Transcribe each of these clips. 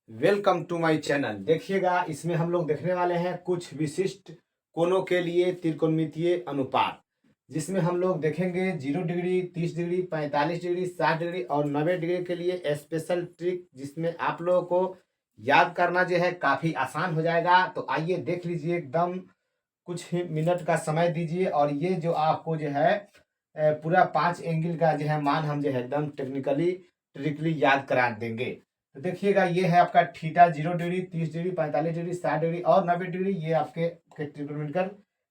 Welcome to my channel. देखिएगा, इसमें हम लोग देखने वाले हैं कुछ विशिष्ट कोणों के लिए त्रिकोणमितीय अनुपात, जिसमें हम लोग देखेंगे 0 डिग्री, 30 डिग्री, 45 डिग्री, 60 डिग्री और 90 डिग्री के लिए स्पेशल ट्रिक, जिसमें आप लोगों को याद करना जो है काफ़ी आसान हो जाएगा। तो आइए देख लीजिए, एकदम कुछ ही मिनट का समय दीजिए और ये जो आपको जो है पूरा 5 एंगल का जो है मान हम जो है एकदम ट्रिकली याद करा देंगे। तो देखिएगा, ये है आपका theta 0 degree, 30 degree, 45 degree, 60 degree और 90 डिग्री। ये आपके त्रिकोणमितिक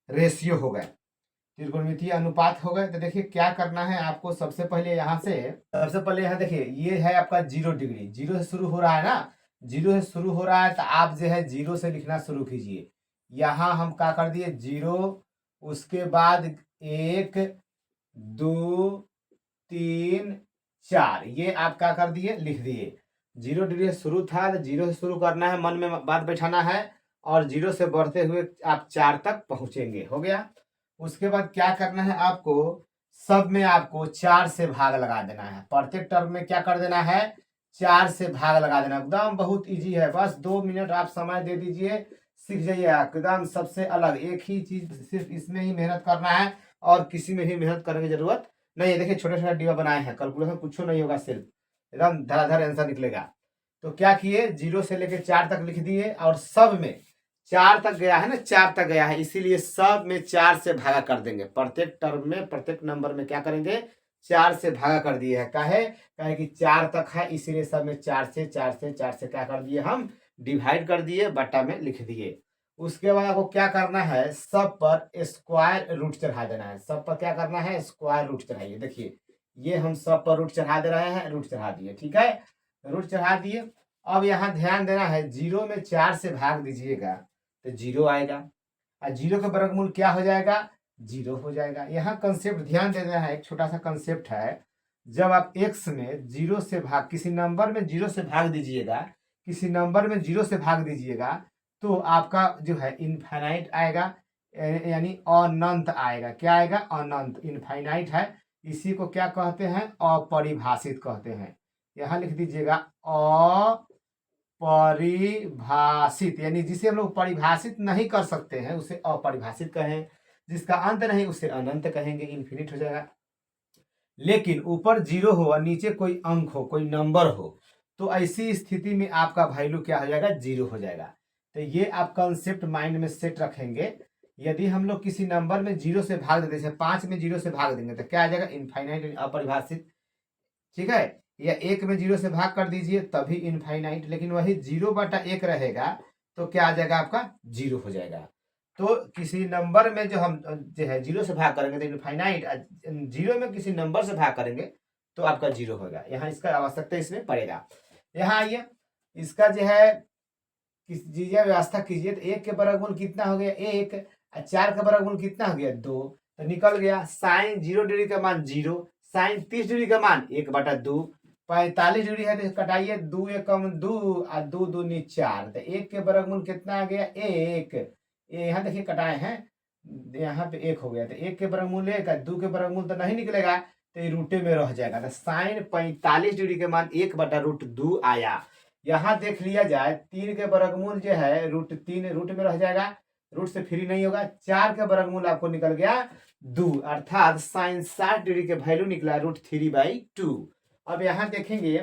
रेशियो हो गए, त्रिकोणमितीय अनुपात हो गए। तो देखिए क्या करना है आपको। सबसे पहले यहाँ देखिए, ये है आपका 0 डिग्री, 0 से शुरू हो रहा है ना। 0 से शुरू हो रहा है तो आप जो है 0 से लिखना शुरू कीजिए। यहाँ हम क्या कर दिए 0, उसके बाद 1, 2, 3, 4, ये आप क्या कर दिए लिख दिए। 0 डिग्री से शुरू था तो 0 से शुरू करना है, मन में बात बैठाना है और 0 से बढ़ते हुए आप 4 तक पहुंचेंगे। हो गया। उसके बाद क्या करना है आपको, सब में आपको 4 से भाग लगा देना है। प्रत्येक टर्म में क्या कर देना है, 4 से भाग लगा देना। एकदम बहुत इजी है, बस 2 मिनट आप समय दे दीजिए, सीख जाइए एकदम। सबसे अलग एक ही चीज, सिर्फ इसमें ही मेहनत करना है और किसी में भी मेहनत करने की जरूरत नहीं है। देखिए छोटे छोटे डिब्बा बनाए हैं, कैलकुलेशन कुछ नहीं होगा, सिर्फ एकदम धड़ाधड़ आंसर निकलेगा। तो क्या किए, 0 से लेकर 4 तक लिख दिए और सब में 4 तक गया है ना, 4 तक गया है, इसीलिए सब में 4 से भागा कर देंगे। प्रत्येक टर्म में, प्रत्येक नंबर में क्या करेंगे, 4 से भागा कर दिए है। काहे कि 4 तक है, इसीलिए सब में 4 से क्या कर दिए, हम डिवाइड कर दिए, बट्टा में लिख दिए। उसके बाद आपको क्या करना है, सब पर स्क्वायर रूट चढ़ा देना है। सब पर क्या करना है, स्क्वायर रूट चढ़ाइए। देखिए ये हम सब पर रूट चढ़ा दे रहे हैं, रूट चढ़ा दिए, ठीक है, रूट चढ़ा दिए। अब यहाँ ध्यान देना है, 0 में 4 से भाग दीजिएगा तो 0 आएगा और 0 का वर्गमूल क्या हो जाएगा, 0 हो जाएगा। यहाँ कंसेप्ट ध्यान देना है, एक छोटा सा कंसेप्ट है। जब आप x में 0 से भाग, किसी नंबर में 0 से भाग दीजिएगा, किसी नंबर में 0 से भाग दीजिएगा तो आपका जो है इनफाइनाइट आएगा, यानी अनंत आएगा। क्या आएगा, अनंत, इनफाइनाइट है। इसी को क्या कहते हैं, अपरिभाषित कहते हैं। यहाँ लिख दीजिएगा अपरिभाषित, यानी जिसे हम लोग परिभाषित नहीं कर सकते हैं उसे अपरिभाषित कहें, जिसका अंत नहीं उसे अनंत कहेंगे, इन्फिनिट हो जाएगा। लेकिन ऊपर 0 हो और नीचे कोई अंक हो, कोई नंबर हो, तो ऐसी स्थिति में आपका वैल्यू क्या हो जाएगा, 0 हो जाएगा। तो ये आप कंसेप्ट माइंड में सेट रखेंगे। यदि हम लोग किसी नंबर में 0 से भाग देते, जैसे 5 में 0 से भाग देंगे तो क्या आ जाएगा, इनफाइनाइट, अपरिभाषित, ठीक है। या 1 में 0 से भाग कर दीजिए तभी इनफाइनाइट, लेकिन वही 0/1 रहेगा तो क्या आ जाएगा, आपका 0 हो जाएगा। तो किसी नंबर में जो हम जो है 0 से भाग करेंगे तो इनफाइनाइट, 0 में किसी नंबर से भाग करेंगे तो आपका 0 होगा। यहाँ इसका आवश्यकता इसमें पड़ेगा। यहाँ आइए, इसका जो है किस चीज़ व्यवस्था कीजिए। तो 1 के वर्गमूल कितना हो गया, 1, और 4 का वर्गमूल कितना हो गया, 2, तो निकल गया। साइन 0 डिग्री का मान 0, साइन 30 डिग्री का मान 1/2, 45 डिग्री है तो कटाइए, 2 एकम 2 और 2 दूनी 4, तो 1 के वर्गमूल कितना आ गया, 1। यहाँ देखिए कटाए हैं, यहाँ पे 1 हो गया, तो 1 के वर्गमूल 1, 2 के वर्गमूल तो नहीं निकलेगा, तो ये रूटे में रह जाएगा। तो साइन 45 डिग्री के मान 1/√2 आया। यहाँ देख लिया जाए, 3 के वर्गमूल जो है √3 रूट में रह जाएगा, रूट से फ्री नहीं होगा। 4 के वर्गमूल आपको निकल गया 2, अर्थात साइन 60 डिग्री के वैल्यू निकला √3/2। अब यहाँ देखेंगे,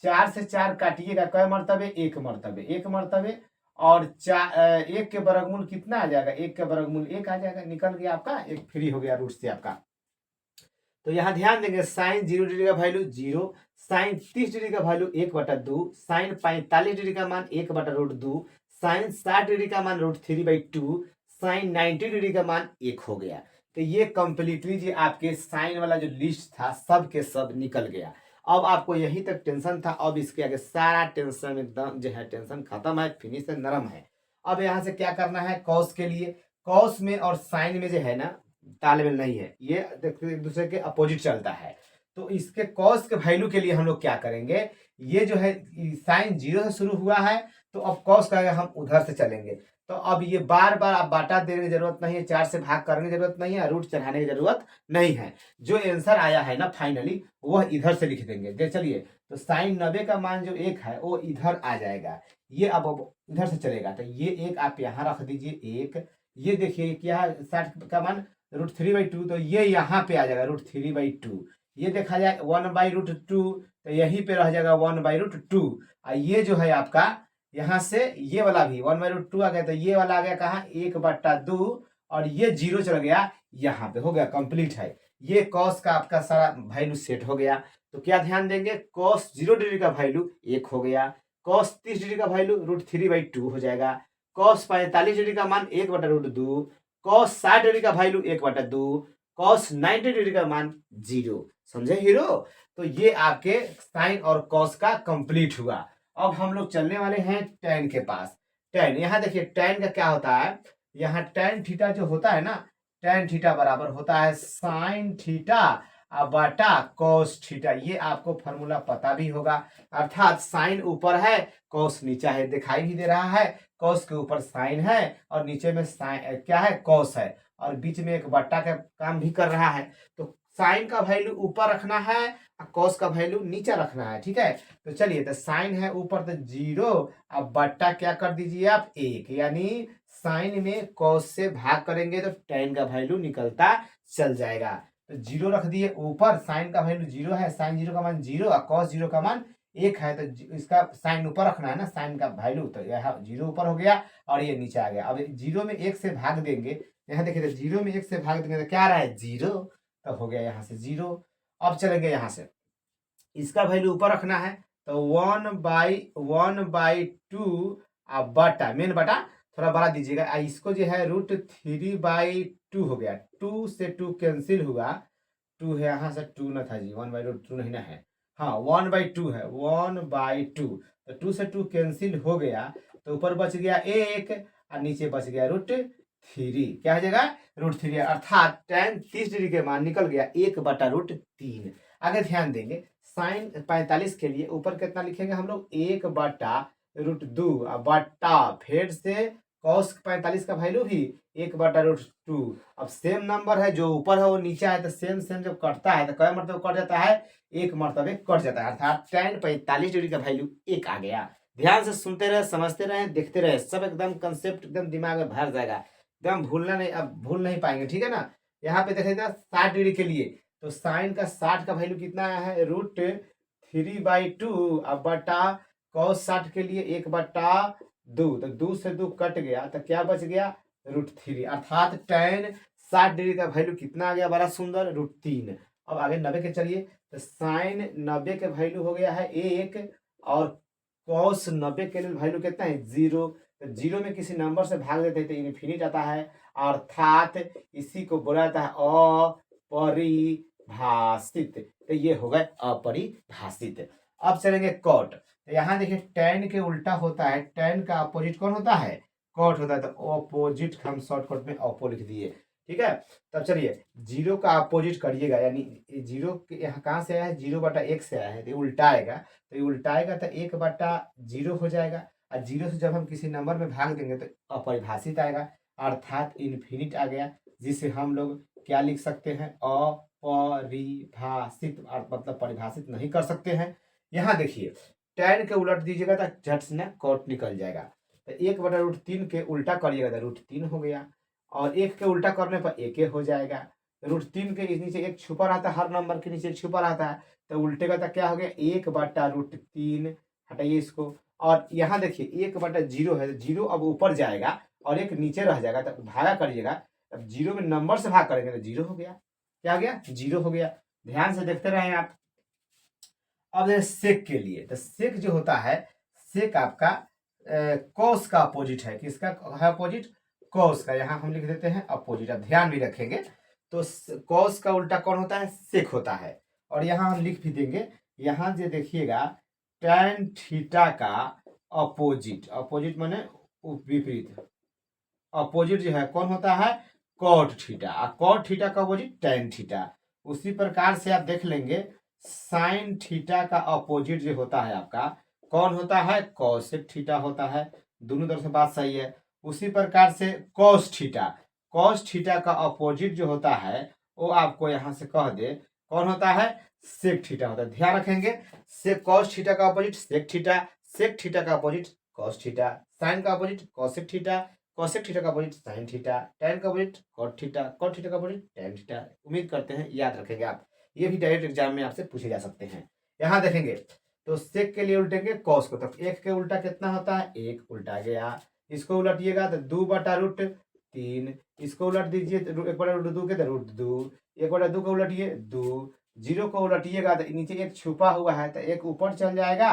4 से 4 काटिएगा, कै मरतबे, 1 मरतबे, 1 मरतबे, और 1 के वर्गमूल कितना आ जाएगा, 1 के वर्गमूल 1 आ जाएगा, निकल गया आपका 1 फ्री हो गया रूट से आपका। तो यहाँ ध्यान देंगे, साइन 0 डिग्री का वैल्यू 0, साइन 30 डिग्री का वैल्यू 1/2, साइन 45 डिग्री का मान 1/√2, साइन 60 डिग्री का मान √3/2, साइन 90 डिग्री का मान 1 हो गया। तो ये कंप्लीटली जी आपके साइन वाला जो लिस्ट था सब के सब निकल गया। अब आपको यहीं तक टेंशन था, अब इसके आगे सारा टेंशन एकदम जो है, टेंशन खत्म है, फिनिश है, नरम है। अब यहाँ से क्या करना है, कॉस के लिए, कॉस में और साइन में जो है ना तालमेल नहीं है, ये देखते एक दूसरे के अपोजिट चलता है। तो इसके कॉस के वैल्यू के लिए हम लोग क्या करेंगे, ये जो है साइन 0 से शुरू हुआ है तो अब कॉस का हम उधर से चलेंगे। तो अब ये बार बार आप बाटा देने की जरूरत नहीं है, 4 से भाग करने की जरूरत नहीं है, रूट चढ़ाने की जरूरत नहीं है। जो आंसर आया है ना फाइनली, वह इधर से लिख देंगे। चलिए तो साइन 90 का मान जो 1 है वो इधर आ जाएगा, ये अब इधर से चलेगा, तो ये 1 आप यहाँ रख दीजिए 1। ये देखिए क्या है 60 का मान √3/2, तो ये यहाँ पे आ जाएगा √3/2। ये देखा जाए 1/√2, तो यहीं पे रह जाएगा 1/√2। और ये जो है आपका यहाँ से ये वाला भी 1/√2 आ गया, तो ये वाला आ गया कहाँ 1/2, और ये 0 चल गया यहाँ पे, हो गया कंप्लीट है। ये कॉस का आपका सारा वैल्यू सेट हो गया। तो क्या ध्यान देंगे, कॉस 0 डिग्री का वैल्यू 1 हो गया, कॉस 30 डिग्री का वैल्यू √3/2 हो जाएगा, कॉस 45 डिग्री का मान 1/√2, कॉस 60 डिग्री का वैल्यू 1/2, कॉस 90 डिग्री का मान 0। समझे हीरो? तो ये आपके साइन और कॉस का कंप्लीट हुआ। अब हम लोग चलने वाले हैं tan के पास। tan, यहाँ देखिए tan का क्या होता है, यहाँ tan थीटा जो होता है ना, tan थीटा बराबर होता है साइन थीटा बटा कॉस थीटा। ये आपको फॉर्मूला पता भी होगा, अर्थात साइन ऊपर है कॉस नीचे है, दिखाई भी दे रहा है, कॉस के ऊपर साइन है और नीचे में साइन क्या है कॉस है, और बीच में एक बट्टा का काम भी कर रहा है। तो साइन का वैल्यू ऊपर रखना है और कॉस का वैल्यू नीचे रखना है, ठीक है। तो चलिए, तो साइन है ऊपर तो 0, अब बट्टा क्या कर दीजिए आप 1, यानी साइन में कॉस से भाग करेंगे तो tan का वैल्यू निकलता चल जाएगा। तो 0 रख दिए ऊपर, साइन का वैल्यू 0 है, साइन 0 का मान 0 और कॉस 0 का मान 1 है, तो इसका साइन ऊपर रखना है ना, साइन का वैल्यू, तो यह 0 ऊपर हो गया और ये नीचे आ गया। अब 0 में 1 से भाग देंगे, यहाँ देखिए तो 0 में 1 से भाग देंगे तो क्या आ रहा है 0, तो हो गया यहाँ से 0। अब चलेंगे यहाँ से, इसका वैल्यू ऊपर रखना है, तो 1/2 अब बटा मेन बटा थोड़ा बड़ा दीजिएगा, इसको जो है √3/2 हो गया, 2 से 2 कैंसिल हुआ, 2 है यहाँ से 2 ना था जी, 1/√2 नहीं ना है, हाँ 1/2 है, 1/2, तो 2 से 2 कैंसिल हो गया, तो ऊपर बच गया 1 और नीचे बच गया √3, क्या हो जाएगा √3, अर्थात tan 30 डिग्री के मान निकल गया 1/√3। आगे ध्यान देंगे, साइन 45 के लिए ऊपर कितना लिखेंगे हम लोग 1/√2 बट्टा फिर से कॉस 45 का वैल्यू भी 1/√2। अब सेम नंबर है, जो ऊपर है वो नीचे है, तो सेम सेम जब कटता है तो कई मरतबे कट जाता है, एक मरतबे कट जाता है, अर्थात tan 45 डिग्री का वैल्यू 1 आ गया। ध्यान से सुनते रहे, समझते रहे, देखते रहे, सब एकदम कंसेप्ट एकदम दिमाग में भर जाएगा, एकदम भूलना नहीं, अब भूल नहीं पाएंगे, ठीक है ना। यहाँ पे देखिएगा 60 डिग्री के लिए, तो साइन का 60 का वैल्यू कितना आया है √3/2 अब बटा कॉस 60 के लिए 1/2, तो 2 से 2 कट गया, तो क्या बच गया √3, अर्थात tan 60 डिग्री का वैल्यू कितना आ गया, बड़ा सुंदर √3। अब आगे 90 के चलिए, तो साइन 90 के वैल्यू हो गया है 1 और कॉस 90 के लिए वैल्यू कितना है 0, तो 0 में किसी नंबर से भाग देते हैं तो इन्फिनिट आता है, अर्थात इसी को बोला जाता है अपरिभाषित, तो ये हो गए अपरिभाषित। अब चलेंगे कॉट, तो यहाँ देखिए tan के उल्टा होता है, tan का अपोजिट कौन होता है कॉट होता है, तो अपोजिट हम शॉर्टकट में अपो लिख दिए, ठीक है। तब चलिए 0 का अपोजिट करिएगा, यानी 0 यहाँ कहाँ से आया है 0/1 से आया है, तो उल्टा आएगा, तो ये उल्टा आएगा तो 1/0 हो जाएगा, और 0 से जब हम किसी नंबर में भाग देंगे तो अपरिभाषित आएगा, अर्थात इन्फिनिट आ गया, जिसे हम लोग क्या लिख सकते हैं अपरिभाषित, मतलब परिभाषित नहीं कर सकते हैं। यहाँ देखिए tan के उलट दीजिएगा तो झट से ना कॉट निकल जाएगा, तो 1/√3 के उल्टा करिएगा तो √3 हो गया, और 1 के उल्टा करने पर 1 हो जाएगा, √3 के नीचे 1 छुपा रहता है, हर नंबर के नीचे 1 छुपा रहता है, तो उल्टे का तो क्या हो गया 1/√3, हटाइए इसको, और यहाँ देखिए 1/0 है, 0 अब ऊपर जाएगा और 1 नीचे रह जाएगा, तो भागा करिएगा, अब 0 में नंबर से भाग करेंगे तो 0 हो गया, क्या हो गया 0 हो गया। ध्यान से देखते रहे आप। अब सेक के लिए, तो सेक जो होता है, सेक आपका कॉस का अपोजिट है, किसका है अपोजिट कॉस का, यहाँ हम लिख देते हैं अपोजिट, अब ध्यान भी रखेंगे, तो कॉस का उल्टा कौन होता है सेक होता है, और यहाँ हम लिख भी देंगे, यहाँ जो देखिएगा tan थीटा का अपोजिट, अपोजिट माने विपरीत, अपोजिट जो है कौन होता है कॉट थीटा, और कॉट थीटा का अपोजिट tan थीटा। उसी प्रकार से आप देख लेंगे साइन थीटा का अपोजिट जो होता है आपका कौन होता है कॉसेक थीटा होता है, दोनों तरफ से बात सही है। उसी प्रकार से कॉस थीटा का अपोजिट जो होता है वो आपको यहाँ से कह दे कौन होता है सेक थीटा होता है। ध्यान रखेंगे, सेक कॉस थीटा का opposite sec theta, sec theta का अपोजिट कॉस थीटा, साइन का opposite cosec theta, cosec theta का अपोजिट साइन थीटा, टैन का opposite cot theta, cot theta का अपोजिट टैन थीटा। उम्मीद करते हैं याद रखेंगे आप, ये भी डायरेक्ट एग्जाम में आपसे पूछे जा सकते हैं। यहाँ देखेंगे तो सेक के लिए उल्टेंगे कॉस को, तो एक के उल्टा कितना होता है, एक उल्टा गया। इसको उलटिएगा तो 2/√3, इसको उलट दीजिए तो 1/√2 के तो √2, 1/2 को उलटिए 2, 0 को उलटिएगा तो नीचे एक छुपा हुआ है तो एक ऊपर चल जाएगा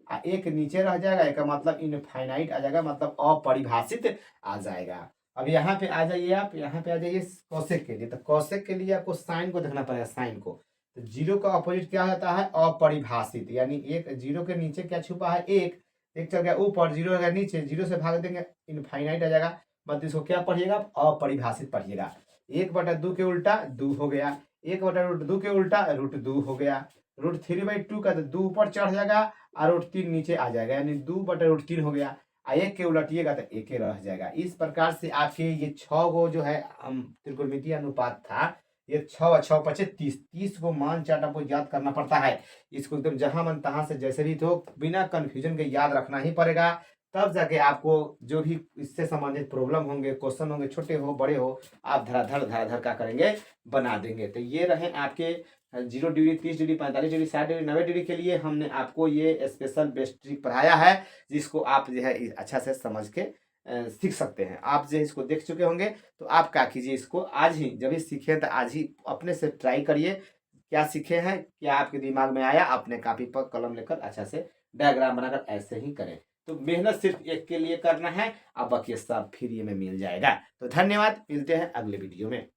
और एक नीचे रह जाएगा, एक मतलब इनफाइनाइट आ जाएगा, मतलब अपरिभाषित आ जाएगा। अब यहाँ पे आ जाइए, आप यहाँ पे आ जाइए कौशिक के लिए, तो कौशिक के लिए आपको साइन को देखना पड़ेगा, साइन को। तो 0 का अपोजिट क्या होता है, अपरिभाषित, यानी एक 0 के नीचे क्या छुपा है, एक चल गया ऊपर, 0 हो गया नीचे, 0 से भाग देंगे इनफाइनाइट आ जाएगा, मतलब इसको क्या पढ़िएगा, अपरिभाषित पढ़िएगा। 1/2 के उल्टा 2 हो गया, 1/√2 के उल्टा √2 हो गया, √3/2 का तो 2 ऊपर चढ़ जाएगा और √3 नीचे आ जाएगा, यानी 2/√3 हो गया। एक के उलटिएगा तो एक रह जाएगा। इस प्रकार से आपके ये 6 गो जो है त्रिकोणमितीय अनुपात था, ये 6 और 6 × 30, 30 को मान चार्ट आपको याद करना पड़ता है। इसको एकदम जहां मन तहां से जैसे भी तो बिना कंफ्यूजन के याद रखना ही पड़ेगा, तब जाके आपको जो भी इससे संबंधित प्रॉब्लम होंगे, क्वेश्चन होंगे, छोटे हो बड़े हो, आप धराधर क्या करेंगे, बना देंगे। तो ये रहे आपके 0 degree, 30 degree, 45 degree, 60 degree, 90 degree के लिए हमने आपको ये स्पेशल बेस्ट ट्रिक पढ़ाया है, जिसको आप जो है अच्छा से समझ के सीख सकते हैं। आप जो इसको देख चुके होंगे तो आप क्या कीजिए, इसको आज ही जब भी सीखे तो आज ही अपने से ट्राई करिए, क्या सीखे हैं, क्या आपके दिमाग में आया, अपने कॉपी पर कलम लेकर अच्छा से डायग्राम बनाकर ऐसे ही करें। तो मेहनत सिर्फ एक के लिए करना है, अब बाकी सब फ्री में मिल जाएगा। तो धन्यवाद, मिलते हैं अगले वीडियो में।